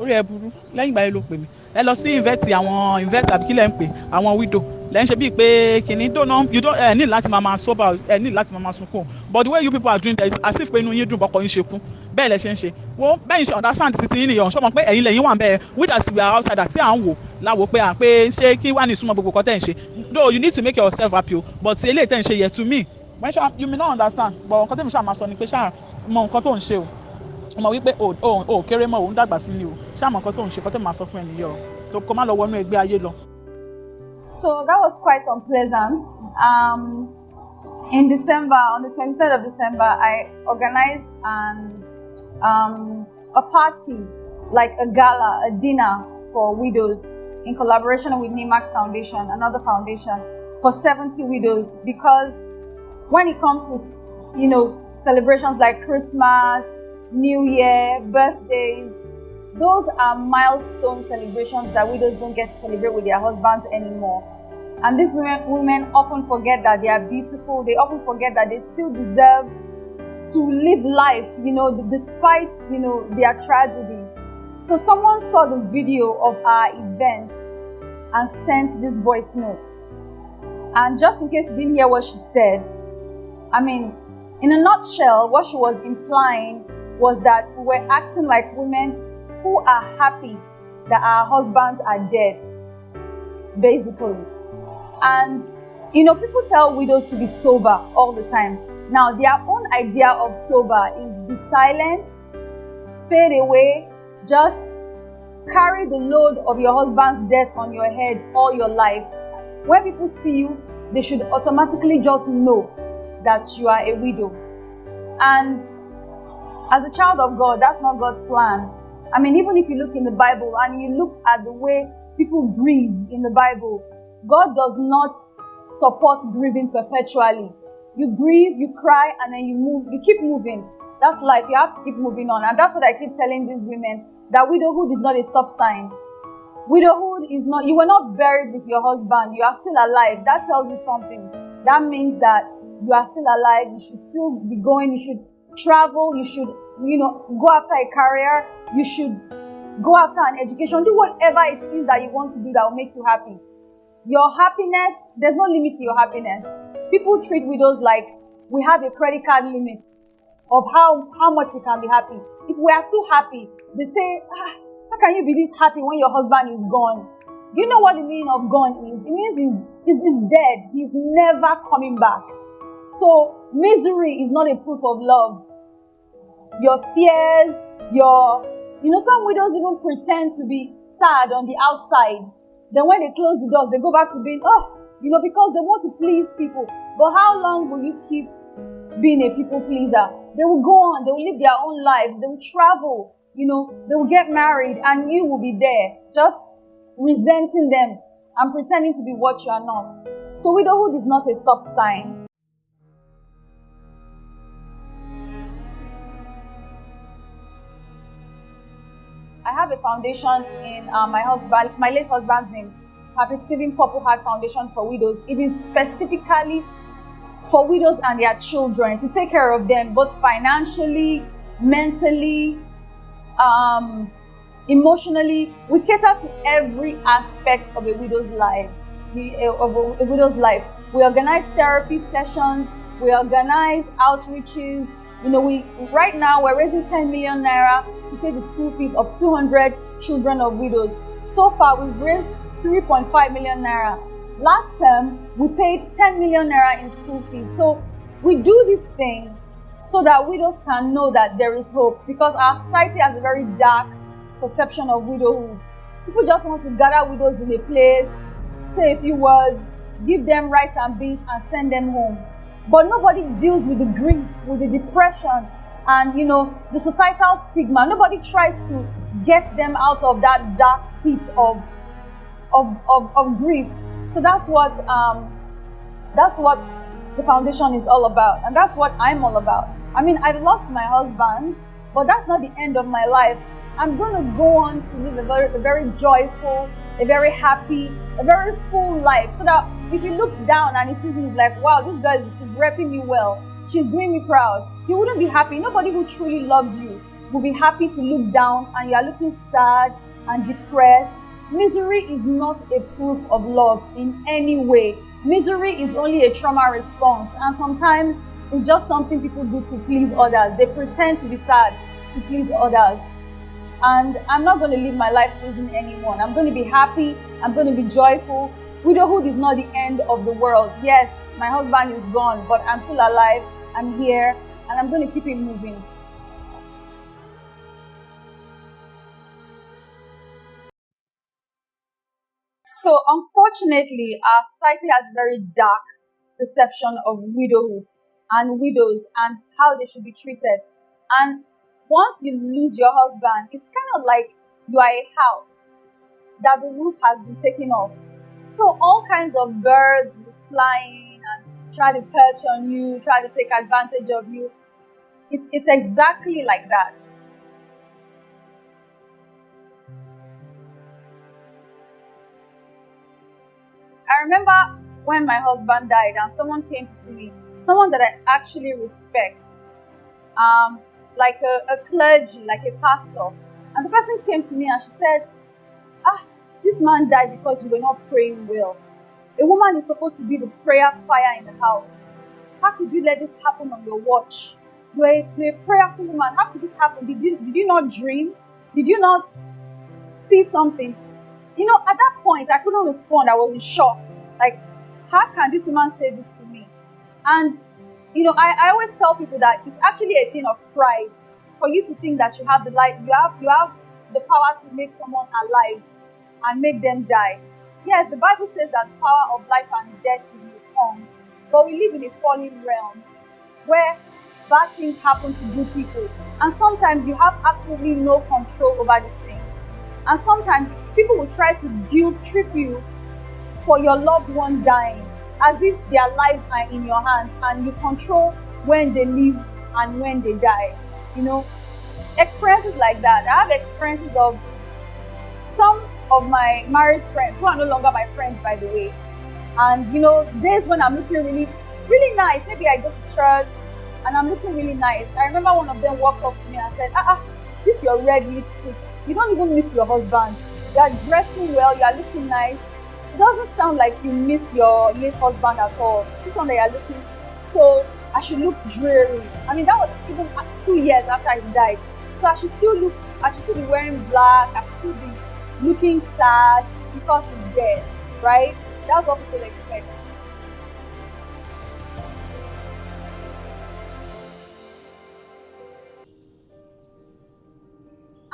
orí ẹ burú lẹ́yìn ìgbà yẹn ló pè mí ẹ lọ sí invest àbí kí lẹ́ ń pè àwọn widow lẹ́yìn ṣe bíi pé kìnní you don't need láti máa sober ẹ need láti máa sunkún but the way you people are doing that is as if pé inú yín dùn bọ́kọ yín ṣe kú bẹ́ẹ̀ lẹ ṣe ń ṣe wo bẹ́ẹ̀ ṣe understand títí yín nìyẹn ṣọmọ pé ẹ̀yin lẹ́yìn wà ń bẹ́ẹ̀ we that we are outsider tí à ń wò láwo pé à ń pé ṣé kí wà ní ìtumọ̀ gbogbo kan tẹ̀ ń ṣe though you need to make yourself happy o but eléyìí tẹ̀ ń ṣe yẹ to me you may not understand but nǹkan tí mo ṣáà máa sọ ni pé ṣáà mọ nǹkan tó ń ṣe o mo wípé o kéré mọ́ òun dàgbà sí ni o ṣáà mọ nǹkan tó ń ṣe kọ́tẹ́ máa sọ fún ẹnìyẹn o tó kó má lọ wọnú ẹgbẹ́ ayé lọ. So that was quite unpleasant. In December, on the 23rd of December, I organized a party, like a gala, a dinner for widows in collaboration with Nimax Foundation, another foundation, for 70 widows. Because when it comes to, celebrations like Christmas, New Year, birthdays, those are milestone celebrations that widows don't get to celebrate with their husbands anymore. And these women often forget that they are beautiful. They often forget that they still deserve to live life, despite, their tragedy. So someone saw the video of our event and sent this voice notes. And just in case you didn't hear what she said, in a nutshell, what she was implying was that we were acting like women who are happy that our husbands are dead, basically. And, people tell widows to be sober all the time. Now, their own idea of sober is be silent, fade away, just carry the load of your husband's death on your head all your life. When people see you, they should automatically just know that you are a widow. And as a child of God, that's not God's plan. Even if you look in the Bible and you look at the way people grieve in the Bible, God does not support grieving perpetually. You grieve, you cry, and then you keep moving. That's life. You have to keep moving on. And that's what I keep telling these women, that widowhood is not a stop sign. Widowhood is not, you were not buried with your husband. You are still alive. That tells you something. That means that you are still alive. You should still be going. You should travel. You should, go after a career. You should go after an education. Do whatever it is that you want to do that will make you happy. Your happiness, there's no limit to your happiness. People treat widows like we have a credit card limit of how much we can be happy. If we are too happy, they say, how can you be this happy when your husband is gone? Do you know what the meaning of gone is? It means he's dead. He's never coming back. So misery is not a proof of love. Your tears, some widows even pretend to be sad on the outside. Then when they close the doors, they go back to being, because they want to please people. But how long will you keep being a people pleaser? They will go on, they will live their own lives, they will travel, they will get married, and you will be there, just resenting them and pretending to be what you are not. So widowhood is not a stop sign. I have a foundation in my late husband's name, Joan-Stephen Purple Heart Foundation for Widows. It is specifically for widows and their children, to take care of them both financially, mentally, emotionally. We cater to every aspect of a widow's life. We organize therapy sessions. We organize outreaches. Right now we're raising 10 million naira to pay the school fees of 200 children of widows. So far, we've raised 3.5 million naira. Last term, we paid 10 million naira in school fees. So we do these things so that widows can know that there is hope, because our society has a very dark perception of widowhood. People just want to gather widows in a place, say a few words, give them rice and beans, and send them home. But nobody deals with the grief, with the depression, and the societal stigma. Nobody tries to get them out of that dark pit of grief. So that's what the foundation is all about, and that's what I'm all about. I lost my husband, but that's not the end of my life. I'm going to go on to live a very joyful, a very happy, a very full life, so that if he looks down and he sees me, he's like, wow, this girl, she's repping me well. She's doing me proud. He wouldn't be happy. Nobody who truly loves you will be happy to look down and you are looking sad and depressed. Misery is not a proof of love in any way. Misery is only a trauma response, and sometimes it's just something people do to please others. They pretend to be sad to please others. And I'm not going to live my life pleasing anyone. I'm going to be happy. I'm going to be joyful. Widowhood is not the end of the world. Yes, my husband is gone, but I'm still alive. I'm here, and I'm going to keep it moving. So unfortunately, our society has a very dark perception of widowhood and widows and how they should be treated. And once you lose your husband, it's kind of like you are a house that the roof has been taken off. So all kinds of birds will flying and try to perch on you, try to take advantage of you. It's exactly like that. I remember when my husband died and someone came to see me, someone that I actually respect, like a clergy, like a pastor. And the person came to me and she said, this man died because you were not praying well. A woman is supposed to be the prayer fire in the house. How could you let this happen on your watch? You're a prayerful woman. How could this happen? Did you not dream? Did you not see something? You know, at that point, I couldn't respond. I was in shock. Like, how can this woman say this to me? And, you know, I always tell people that it's actually a thing of pride for you to think that you have the life, you have the power to make someone alive and make them die. Yes, the Bible says that the power of life and death is in the tongue, but we live in a fallen realm where bad things happen to good people, and sometimes you have absolutely no control over these things. And sometimes people will try to guilt trip you for your loved one dying, as if their lives are in your hands and you control when they live and when they die. You know, experiences like that. I have experiences of some of my married friends who are no longer my friends, by the way. And you know, days when I'm looking really, really nice. Maybe I go to church and I'm looking really nice. I remember one of them walked up to me and said, this is your red lipstick. You don't even miss your husband. You are dressing well, you are looking nice. It doesn't sound like you miss your late husband at all. This one that you're looking, so I should look dreary. I mean, that was even 2 years after he died. So I should still be wearing black, I should still be looking sad because he's dead, right? That's what people expect.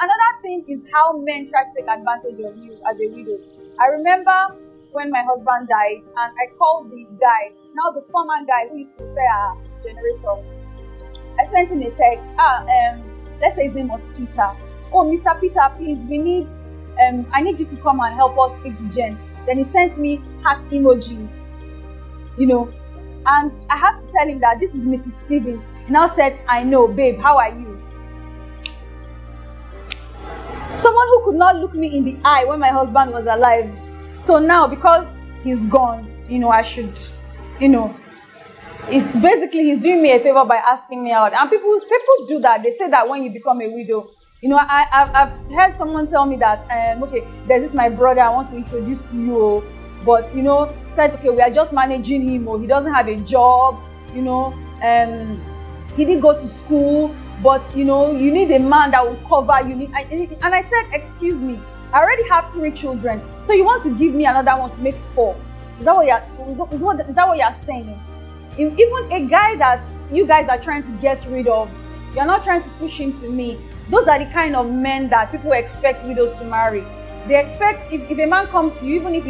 Another thing is how men try to take advantage of you as a widow. I remember when my husband died and I called the guy, now the former guy who used to repair our generator. I sent him a text. Let's say his name was Peter. Oh, Mr. Peter, please, I need you to come and help us fix the gen. Then he sent me heart emojis, you know, and I had to tell him that this is Mrs. Stephen. He now said, I know, babe, how are you? Someone who could not look me in the eye when my husband was alive. So now, because he's gone, you know, I should, you know, he's doing me a favor by asking me out. And people do that. They say that when you become a widow, you know, I've heard someone tell me that, okay, there's this my brother I want to introduce to you, but, you know, said, okay, we are just managing him, or he doesn't have a job, you know, he didn't go to school, but, you know, you need a man that will cover you. And I said, excuse me, I already have 3 children, so you want to give me another one to make 4? Is that what you're saying? Even a guy that you guys are trying to get rid of, you're not trying to push him to me. Those are the kind of men that people expect widows to marry. They expect if a man comes to you, even if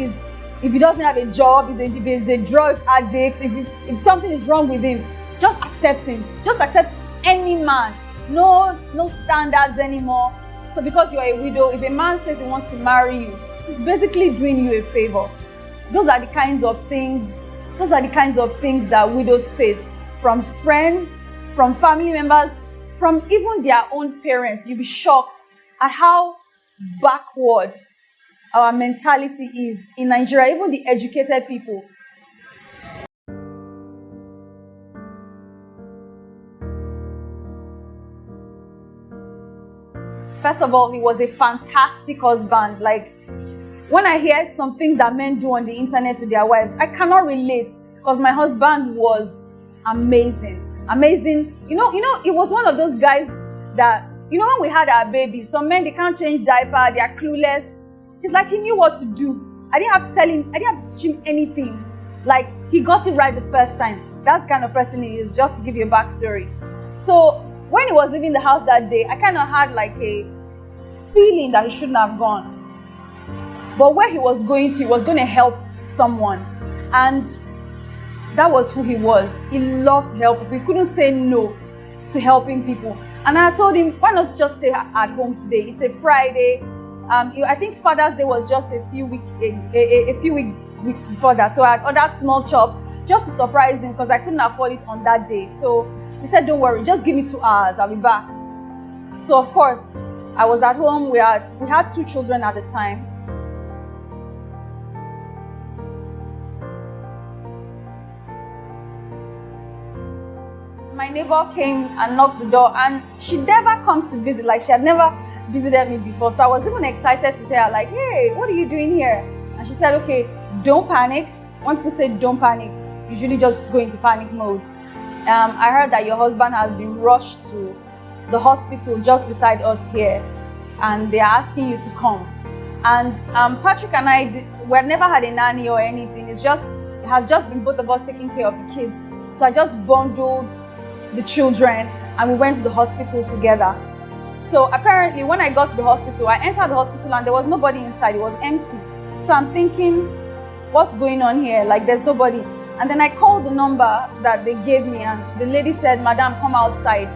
he doesn't have a job, if he's a drug addict, if something is wrong with him, just accept him. Just accept any man. No standards anymore. So because you're a widow, if a man says he wants to marry you, he's basically doing you a favor. Those are the kinds of things that widows face from friends, from family members, from even their own parents. You'll be shocked at how backward our mentality is in Nigeria, even the educated people. First of all, he was a fantastic husband. Like, when I hear some things that men do on the internet to their wives, I cannot relate, because my husband was amazing. Amazing. You know, it was one of those guys that, when we had our baby, some men, they can't change diaper, they are clueless. It's like he knew what to do. I didn't have to tell him, I didn't have to teach him anything. Like, he got it right the first time. That's the kind of person he is, just to give you a backstory. So when he was leaving the house that day, I kind of had like a feeling that he shouldn't have gone. But where he was going to help someone. And that was who he was. He loved help. We couldn't say no to helping people. And I told him, why not just stay at home today? It's a Friday. I think Father's Day was just a few weeks before that. So I had ordered small chops just to surprise him, because I couldn't afford it on that day. So he said, don't worry, just give me 2 hours, I'll be back. So of course, I was at home. We had 2 children at the time. My neighbor came and knocked the door, and she never comes to visit. Like, she had never visited me before. So I was even excited to tell her, like, hey, what are you doing here? And she said, okay, don't panic. When people say don't panic, usually just go into panic mode. I heard that your husband has been rushed to the hospital just beside us here, and they're asking you to come. And Patrick and I, we've never had a nanny or anything. It has just been both of us taking care of the kids. So I just bundled the children and we went to the hospital together. So apparently when I got to the hospital, I entered the hospital and there was nobody inside. It was empty. So I'm thinking, what's going on here? Like, there's nobody. And then I called the number that they gave me, and the lady said, Madam, come outside.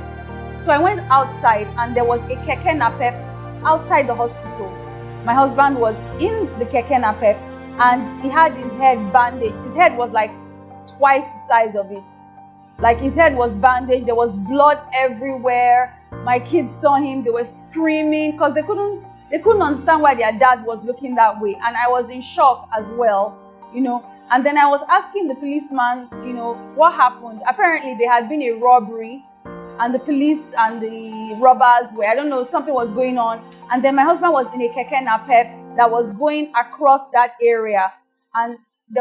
So I went outside, and there was a keke napep outside the hospital. My husband was in the keke napep, and he had his head bandaged. His head was like twice the size of it. Like, his head was bandaged. There was blood everywhere. My kids saw him. They were screaming because they couldn't understand why their dad was looking that way. And I was in shock as well, And then I was asking the policeman, what happened. Apparently there had been a robbery, and the police and the robbers were, I don't know, something was going on. And then my husband was in a keke napep that was going across that area. And they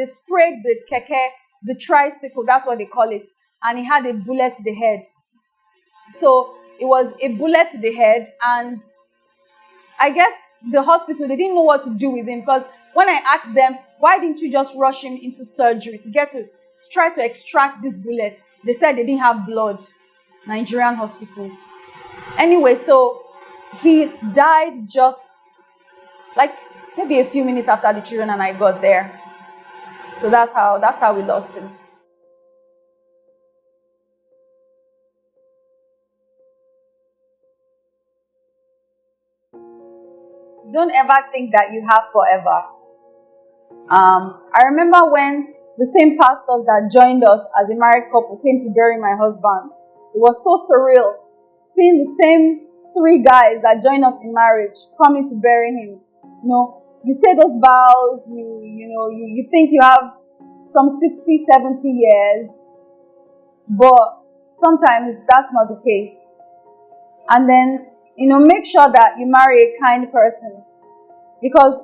sprayed the keke, the tricycle, that's what they call it. And he had a bullet to the head. So it was a bullet to the head, and I guess the hospital, they didn't know what to do with him, because when I asked them, why didn't you just rush him into surgery to try to extract this bullet? They said they didn't have blood. Nigerian hospitals. Anyway, so he died just like maybe a few minutes after the children and I got there. So that's how we lost him. Don't ever think that you have forever. I remember when the same pastors that joined us as a married couple came to bury my husband. It was so surreal seeing the same 3 guys that joined us in marriage coming to bury him. You say those vows, you think you have some 60, 70 years, but sometimes that's not the case. And then, make sure that you marry a kind person, because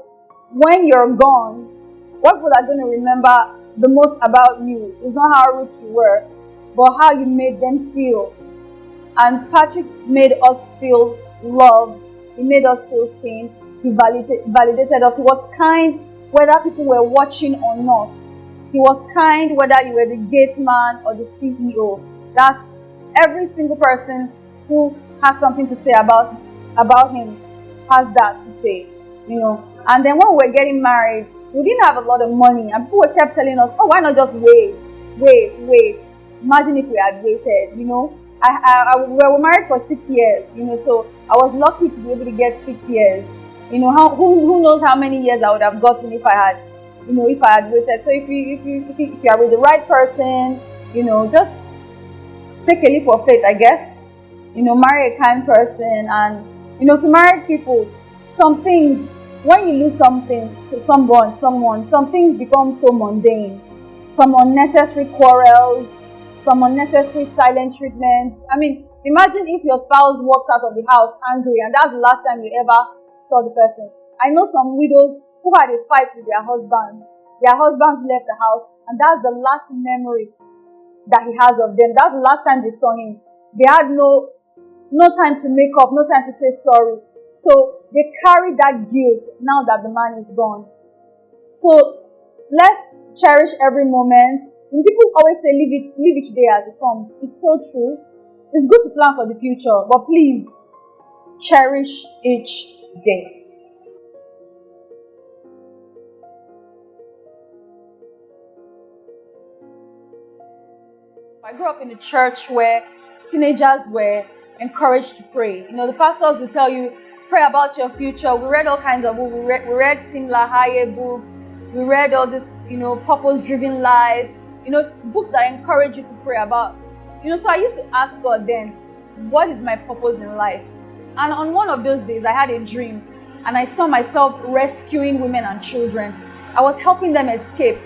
when you're gone, what people are going to remember the most about you is not how rich you were, but how you made them feel. And Patrick made us feel loved. He made us feel seen. He validated us. He was kind whether people were watching or not. He was kind whether you were the gate man or the CEO. That's every single person who has something to say about him has that to say, And then when we were getting married, we didn't have a lot of money, and people kept telling us, oh, why not just wait? Imagine if we had waited, we were married for 6 years, so I was lucky to be able to get 6 years. Who knows how many years I would have gotten if I had waited. So if you are with the right person, just take a leap of faith, I guess. Marry a kind person. And to married people, some things, when you lose someone, some things become so mundane. Some unnecessary quarrels, some unnecessary silent treatments. I mean, Imagine if your spouse walks out of the house angry and that's the last time you ever saw the person. I know some widows who had a fight with their husbands. Their husbands left the house and that's the last memory that he has of them. That's the last time they saw him. They had no time to make up, no time to say sorry. So they carry that guilt now that the man is gone. So let's cherish every moment. And people always say live each day as it comes. It's so true. It's good to plan for the future, but please cherish each day. I grew up in a church where teenagers were encouraged to pray. The pastors will tell you, pray about your future. We read all kinds of books. We read Tim LaHaye books. We read all this, purpose-driven life. Books that encourage you to pray about. So I used to ask God then, what is my purpose in life? And on one of those days, I had a dream and I saw myself rescuing women and children. I was helping them escape,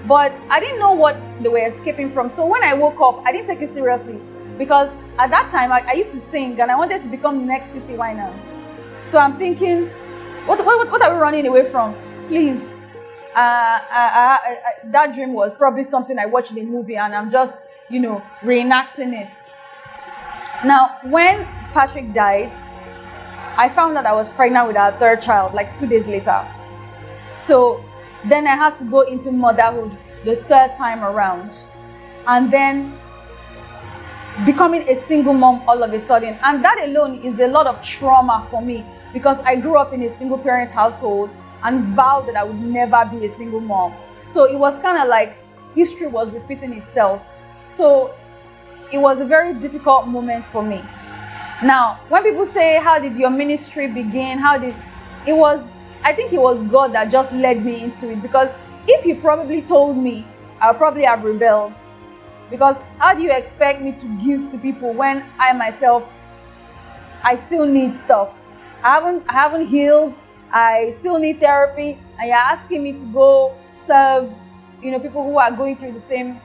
but I didn't know what they were escaping from. So when I woke up, I didn't take it seriously because at that time, I used to sing and I wanted to become the next CC Winans. So I'm thinking, what are we running away from? Please. That dream was probably something I watched in a movie and I'm just, reenacting it. Now, when Patrick died, I found that I was pregnant with our third child, like 2 days later. So then I had to go into motherhood the third time around. And then becoming a single mom all of a sudden. And that alone is a lot of trauma for me because I grew up in a single parent household and vowed that I would never be a single mom. So it was kind of like history was repeating itself. So it was a very difficult moment for me. Now, when people say, how did your ministry begin? I think it was God that just led me into it, because if He probably told me, I'll probably have rebelled. Because how do you expect me to give to people when I myself, I still need stuff? I haven't healed. I still need therapy, and you're asking me to go serve, people who are going through the same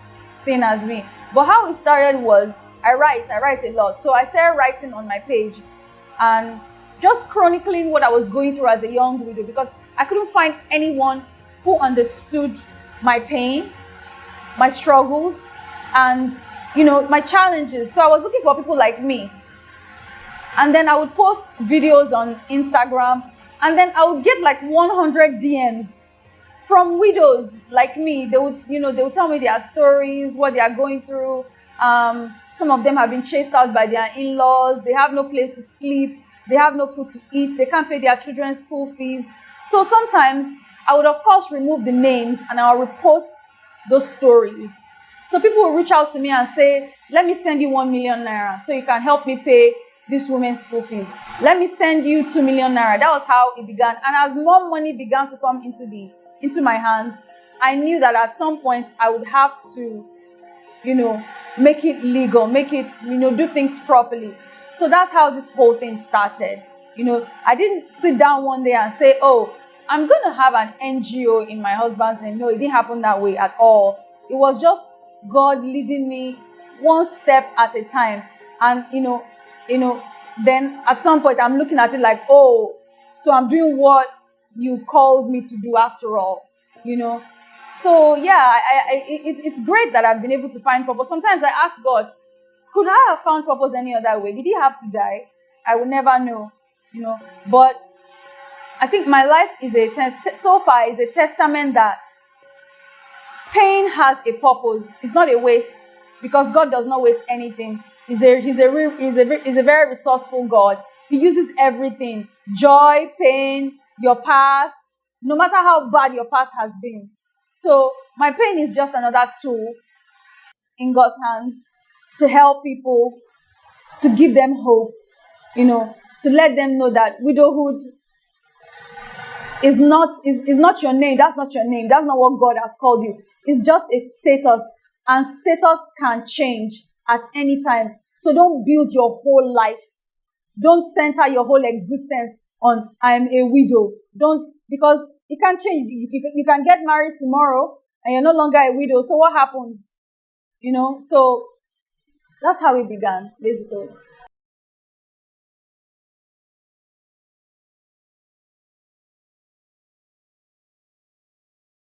thing as me. But how it started was, I write a lot. So I started writing on my page and just chronicling what I was going through as a young widow, because I couldn't find anyone who understood my pain, my struggles, and, my challenges. So I was looking for people like me. And then I would post videos on Instagram, and then I would get like 100 DMs from widows like me. They would tell me their stories, what they are going through. Some of them have been chased out by their in-laws. They have no place to sleep. They have no food to eat. They can't pay their children's school fees. So sometimes I would, of course, remove the names and I'll repost those stories. So people will reach out to me and say, let me send you 1 million naira so you can help me pay this woman's school fees. Let me send you 2 million naira. That was how it began. And as more money began to come into my hands, I knew that at some point I would have to, make it legal, do things properly. So that's how this whole thing started. I didn't sit down one day and say, oh, I'm going to have an NGO in my husband's name. No, it didn't happen that way at all. It was just God leading me one step at a time. And, then at some point I'm looking at it like, oh, so I'm doing what you called me to do after all, So yeah, it's great that I've been able to find purpose. Sometimes I ask God, could I have found purpose any other way? Did He have to die? I will never know, But I think my life is so far is a testament that pain has a purpose. It's not a waste, because God does not waste anything. He's a very resourceful God. He uses everything: joy, pain, your past, no matter how bad your past has been. So my pain is just another tool in God's hands to help people, to give them hope, to let them know that widowhood is not your name. That's not your name. That's not what God has called you. It's just a status, and status can change at any time. So don't build your whole life. Don't center your whole existence on I'm a widow. Because it can change. You can get married tomorrow and you're no longer a widow. So what happens? So that's how it began, basically.